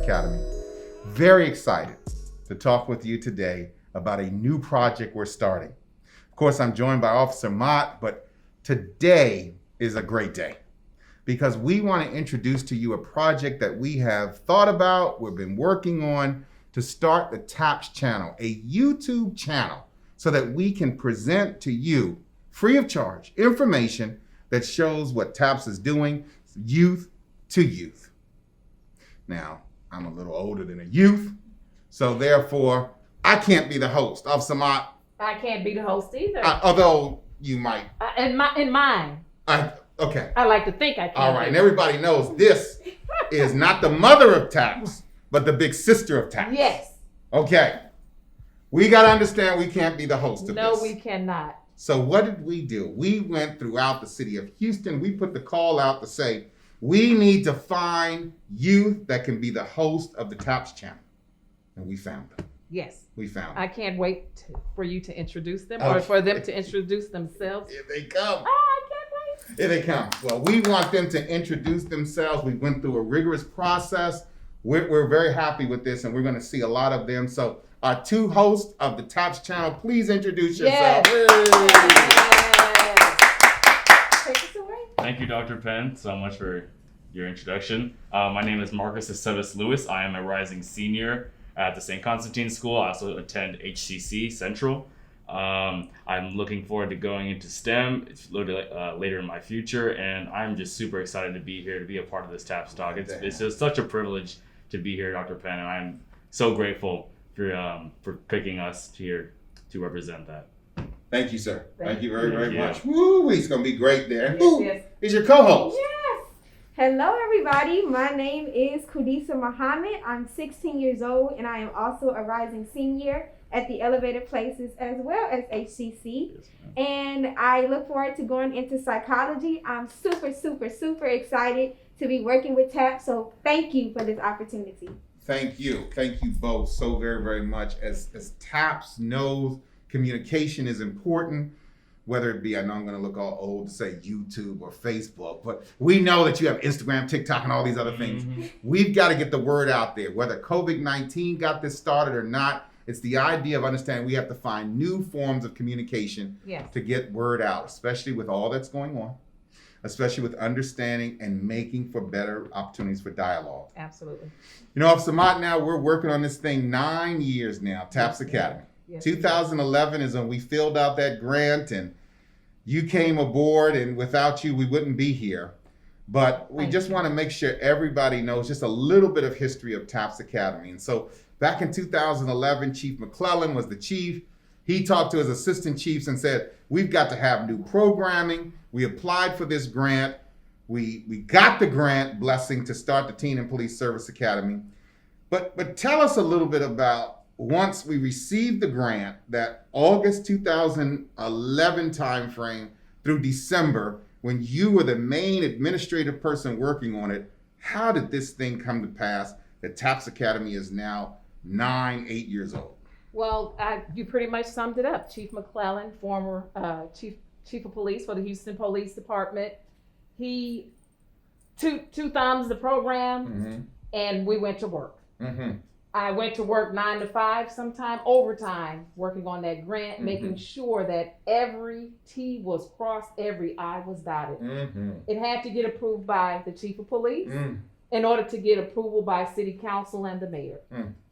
Academy. Very excited to talk with you today about a new project we're starting. Of course, I'm joined by Officer Mott, but today is a great day because we want to introduce to you a project that we have thought about, we've been working on to start the TAPS channel, a YouTube channel, so that we can present to you free of charge information that shows what TAPS is doing, youth to youth. Now, I'm a little older than a youth, so therefore, I can't be the host. Officer Mott. I can't be the host either. Although you might. In mine. Okay. I like to think I can. All right, and everybody knows this is not the mother of TAPS, but the big sister of TAPS. Yes. Okay. We got to understand we can't be the host of this. No, we cannot. So what did we do? We went throughout the city of Houston. We put the call out to say, we need to find youth that can be the host of the TAPS channel. And we found them. Yes. We found them. I can't wait for you to introduce them Okay. or for them to introduce themselves. Here they come. Oh, I can't wait. Here they come. Well, we want them to introduce themselves. We went through a rigorous process. We're very happy with this, and we're going to see a lot of them. So our two hosts of the TAPS channel, please introduce yourself. Yes. Take us away. Thank you, Dr. Penn, so much for your introduction. My name is Marcus Aceves-Lewis. I am a rising senior at the St. Constantine School. I also attend HCC Central. I'm looking forward to going into STEM later in my future, and I'm just super excited to be here to be a part of this TAPS talk. It's just such a privilege to be here, Dr. Penn, and I'm so grateful for picking us here to represent that. Thank you, sir. Thank you very, Thank very you. much. Woo, it's going to be great there. Yes, Who yes. is your co-host? Yes. Hello, everybody. My name is Qudisah Muhammad. I'm 16 years old, and I am also a rising senior at the Elevated Places as well as HCC. Yes, And I look forward to going into psychology. I'm super, super, super excited to be working with TAPS. So thank you for this opportunity. Thank you. Thank you both so very, very much. As TAPS knows, communication is important, whether it be, I know I'm going to look all old to say YouTube or Facebook, but we know that you have Instagram, TikTok, and all these other things. Mhm. We've got to get the word out there. Whether COVID-19 got this started or not, it's the idea of understanding we have to find new forms of communication Yes. to get word out, especially with all that's going on, especially with understanding and making for better opportunities for dialogue. Absolutely. You know, Officer Mott, now we're working on this thing 9 years now, TAPS Academy. Yes. 2011 is when we filled out that grant and you came aboard, and without you, we wouldn't be here. But we Thank just you. want to make sure everybody knows just a little bit of history of TAPS Academy. And so back in 2011, Chief McClellan was the chief. He talked to his assistant chiefs and said, we've got to have new programming. We applied for this grant. We got the grant blessing to start the Teen and Police Service Academy. But tell us a little bit about once we received the grant, that August 2011 timeframe through December, when you were the main administrative person working on it, how did this thing come to pass that TAPS Academy is now 8 years old? Well, you pretty much summed it up. Chief McClellan, former chief of police for the Houston Police Department, he two thumbs the program, and we went to work. I went to work 9 to 5, sometime overtime, working on that grant, making sure that every T was crossed, every I was dotted. It had to get approved by the chief of police in order to get approval by city council and the mayor.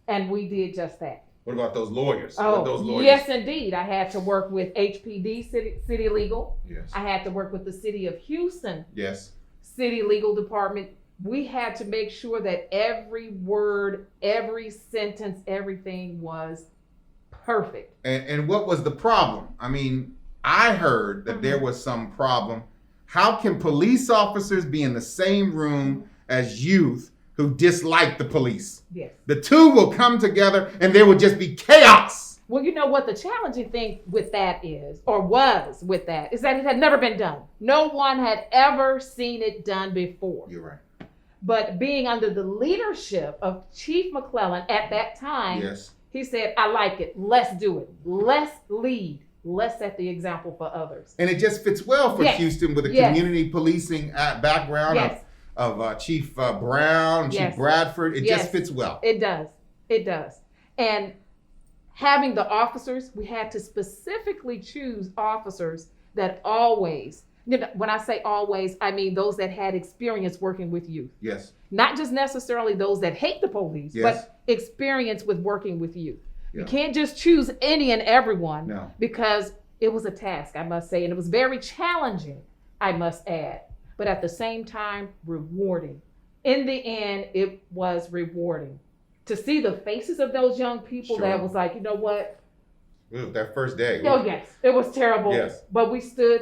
And we did just that. What about those lawyers? Oh, yes, indeed. I had to work with HPD, City Legal. Yes. I had to work with the City of Houston Yes. City Legal Department. We had to make sure that every word, every sentence, everything was perfect. And what was the problem? I mean, I heard that there was some problem. How can police officers be in the same room as youth who dislike the police? Yes. The two will come together and there will just be chaos. Well, you know what the challenging thing with that is, or was with that, is that it had never been done. No one had ever seen it done before. You're right. But being under the leadership of Chief McClellan at that time, Yes. he said, I like it. Let's do it. Let's lead. Let's set the example for others. And it just fits well for Yes. Houston with a Yes. community policing background Yes. Chief Brown, Yes. Chief Bradford. It Yes. just fits well. It does. It does. And having the officers, we had to specifically choose officers that always, when I say always, I mean those that had experience working with youth. Yes. Not just necessarily those that hate the police, Yes. but experience with working with youth. Yeah. You can't just choose any and everyone No. because it was a task, I must say, and it was very challenging, I must add, but at the same time, rewarding. In the end, it was rewarding. To see the faces of those young people Sure. that was like, you know what? Ooh, that first day. Oh, yes, it was terrible. Yes. But we stood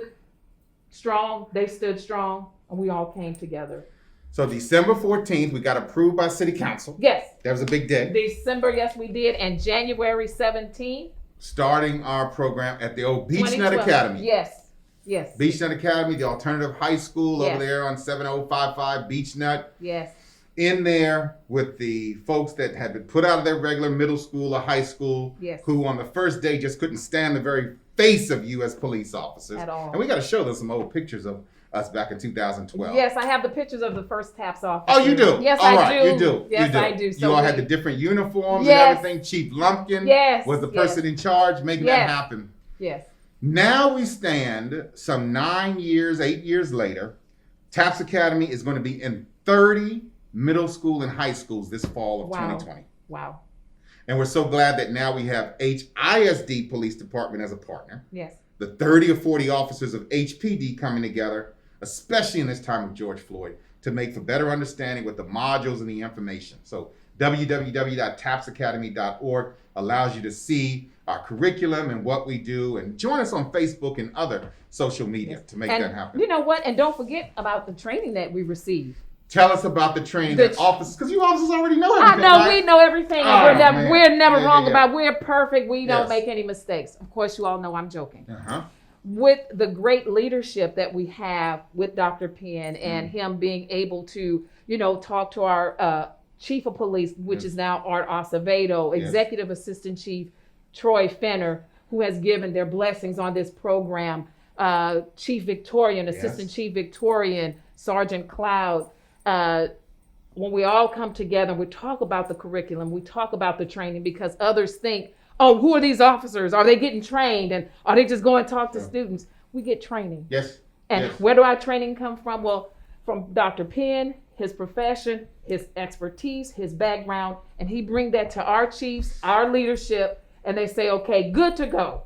strong, they stood strong, and we all came together. So December 14th, we got approved by City Council. Yes, That was a big day. December, yes, we did, and January 17th, Starting our program at the old Beachnet 2012. Academy. Yes, yes. Beachnet Academy, the alternative high school Yes. over there on 7055 Beachnet. Yes, In there with the folks that had been put out of their regular middle school or high school, yes. who on the first day just couldn't stand the very face of you as police officers. At all. And we got to show them some old pictures of us back in 2012. Yes, I have the pictures of the first TAPS officer. Oh, you do? Yes, All I right, do. You do. Yes, you do. I do. You So all had we- the different uniforms Yes. and everything. Chief Lumpkin Yes, was the yes. person in charge making that Yes. happen. Yes, Now we stand some 8 years later. TAPS Academy is going to be in 30 middle school and high schools this fall of Wow. 2020. wow. And we're so glad that now we have HISD Police Department as a partner. Yes, The 30 or 40 officers of HPD coming together, especially in this time of George Floyd, to make for better understanding with the modules and the information. So www.tapsacademy.org allows you to see our curriculum and what we do, and join us on Facebook and other social media Yes. to make and that happen. you know what? And don't forget about the training that we received. Tell us about the training The that officers, because you officers already know I everything. know right? we know everything. Oh, And man. we're never Yeah, wrong yeah. about. We're perfect. We don't Yes. make any mistakes. Of course, you all know I'm joking. Uh-huh. With the great leadership that we have with Dr. Penn and him being able to, talk to our chief of police, which Yes. is now Art Acevedo, Yes. executive assistant chief Troy Fenner, who has given their blessings on this program, Chief Victorian, Assistant Yes. Chief Victorian, Sergeant Cloud. When we all come together, we talk about the curriculum, we talk about the training, because others think, oh, who are these officers? Are they getting trained? And are they just going to talk to Yeah. students? We get training. Yes. And Yes. where do our training come from? Well, from Dr. Penn, his profession, his expertise, his background, and he bring that to our chiefs, our leadership, and they say, okay, good to go.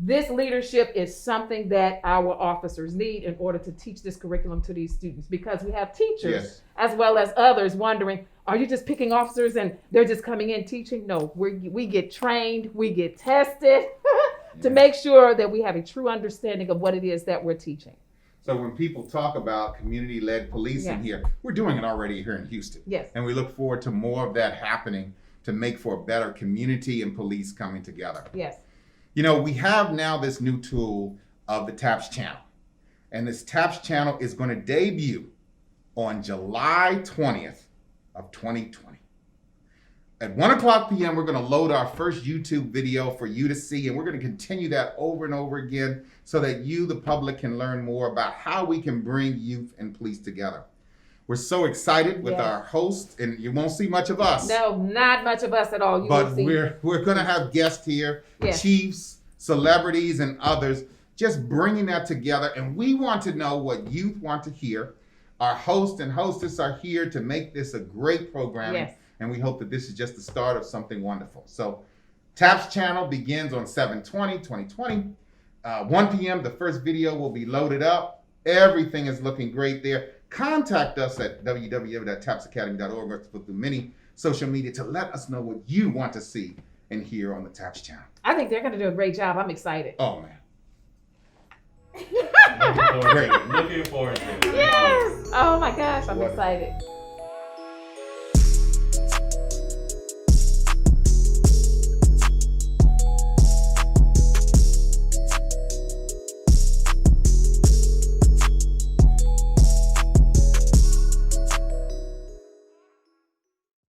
This leadership is something that our officers need in order to teach this curriculum to these students, because we have teachers Yes. as well as others wondering, are you just picking officers and they're just coming in teaching? No, we get trained, we get tested to Yeah. make sure that we have a true understanding of what it is that we're teaching. So when people talk about community-led policing here, we're doing it already here in Houston. Yes. And we look forward to more of that happening to make for a better community and police coming together. Yes. We have now this new tool of the TAPS channel. And this TAPS channel is going to debut on July 20th of 2020. At 1:00 p.m., we're going to load our first YouTube video for you to see, and we're going to continue that over and over again so that you, the public, can learn more about how we can bring youth and police together. We're so excited with Yes. our host, and you won't see much of us. No, not much of us at all. You But will see. we're going to have guests here, Yes. chiefs, celebrities, and others, just bringing that together. And we want to know what youth want to hear. Our host and hostess are here to make this a great program. Yes. And we hope that this is just the start of something wonderful. So TAPS channel begins on 7/20/2020. 1 p.m., the first video will be loaded up. Everything is looking great there. Contact us at www.tapsacademy.org or through many social media to let us know what you want to see and hear on the TAPS channel. I think they're going to do a great job. I'm excited. Oh, man. Looking forward to it. Looking forward to it. Yes. Oh my gosh, I'm What- excited.